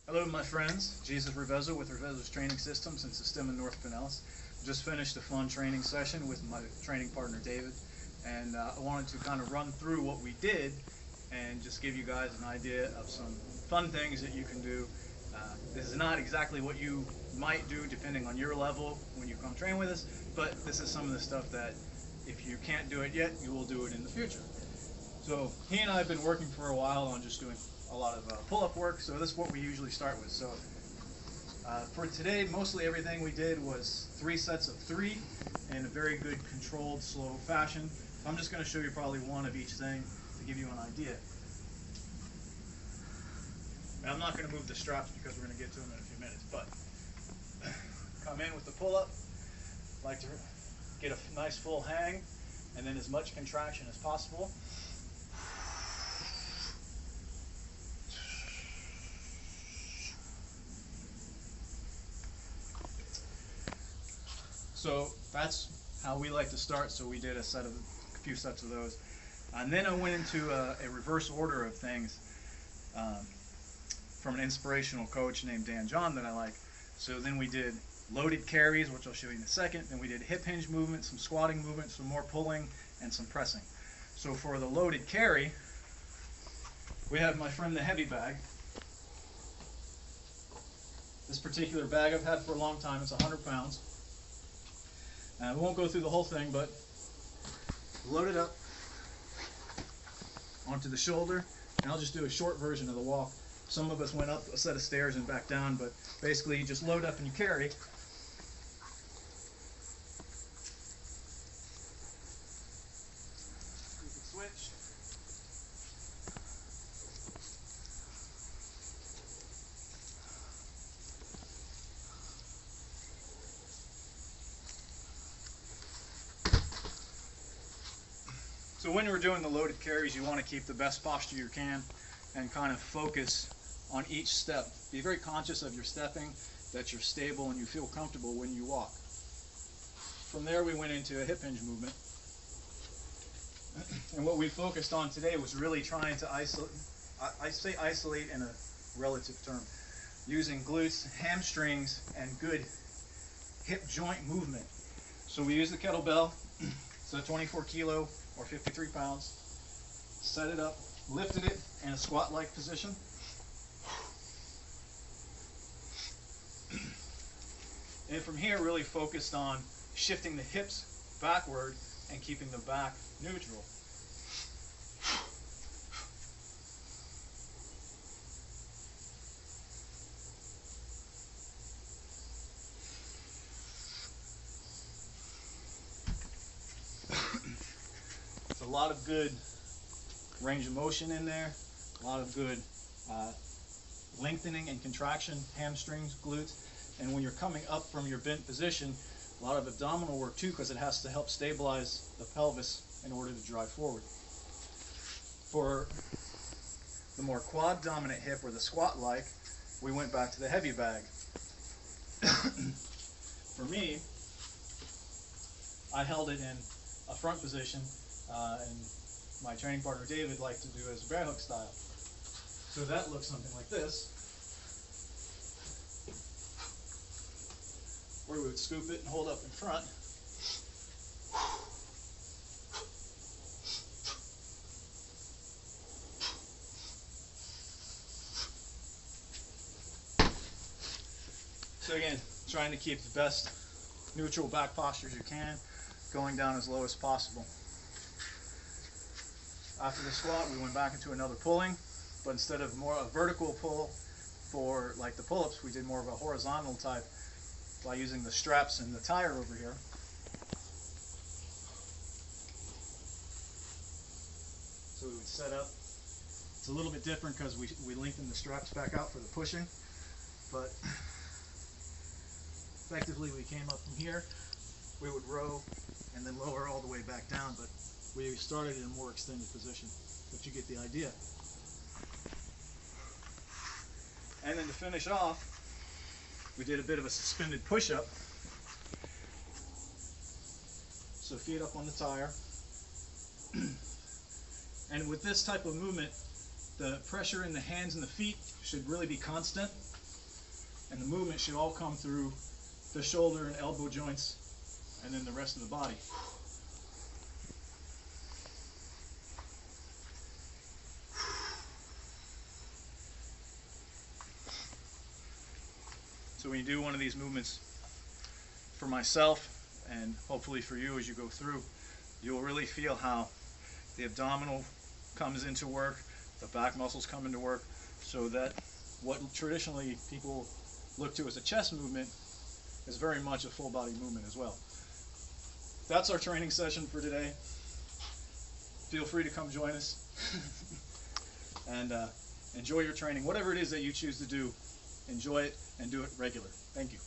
Hello my friends, Jesus Revezzo with Revezzo's Training Systems in Sistema, North Pinellas. Just finished a fun training session with my training partner David, and I wanted to kind of run through what we did and just give you guys an idea of some fun things that you can do. This is not exactly what you might do depending on your level when you come train with us, but this is some of the stuff that if you can't do it yet, you will do it in the future. So he and I have been working for a while on just doing a lot of pull-up work, so this is what we usually start with. So for today, mostly everything we did was 3 sets of 3 in a very good controlled, slow fashion. So I'm just going to show you probably one of each thing to give you an idea. And I'm not going to move the straps because we're going to get to them in a few minutes, but come in with the pull-up, like to get a nice full hang, and then as much contraction as possible. So that's how we like to start. So we did a few sets of those, and then I went into a reverse order of things from an inspirational coach named Dan John that I like. So then we did loaded carries, which I'll show you in a second. Then we did hip hinge movement, some squatting movement, some more pulling, and some pressing. So for the loaded carry, we have my friend the heavy bag. This particular bag I've had for a long time. It's 100 pounds. We won't go through the whole thing, but load it up onto the shoulder, and I'll just do a short version of the walk. Some of us went up a set of stairs and back down, but basically you just load up and you carry. You can switch. So when you're doing the loaded carries, you want to keep the best posture you can and kind of focus on each step. Be very conscious of your stepping, that you're stable and you feel comfortable when you walk. From there we went into a hip hinge movement. And what we focused on today was really trying to isolate, I say isolate in a relative term, using glutes, hamstrings, and good hip joint movement. So we use the kettlebell, so 24 kilo or 53 pounds, set it up, lifted it in a squat-like position. And from here really focused on shifting the hips backward and keeping the back neutral. It's a lot of good range of motion in there, a lot of good lengthening and contraction, hamstrings, glutes, and when you're coming up from your bent position, a lot of abdominal work too, because it has to help stabilize the pelvis in order to drive forward. For the more quad dominant hip or the squat like, we went back to the heavy bag. For me, I held it in a front position, and my training partner David liked to do as bear hook style. So that looks something like this, where we would scoop it and hold up in front. So again, trying to keep the best neutral back postures you can, going down as low as possible. After the squat, we went back into another pulling, but instead of more a vertical pull for like the pull-ups, we did more of a horizontal type by using the straps and the tire over here. So we would set up. It's a little bit different because we lengthen the straps back out for the pushing, but effectively we came up from here, we would row and then lower all the way back down, but we started in a more extended position, but you get the idea. And then to finish off, we did a bit of a suspended push-up. So feet up on the tire. And with this type of movement, The pressure in the hands and the feet should really be constant, and the movement should all come through the shoulder and elbow joints and then the rest of the body. So when you do one of these movements for myself and hopefully for you as you go through, you'll really feel how the abdominal comes into work, the back muscles come into work, so that what traditionally people look to as a chest movement is very much a full body movement as well. That's our training session for today. Feel free to come join us and enjoy your training. Whatever it is that you choose to do, enjoy it and do it regular. Thank you.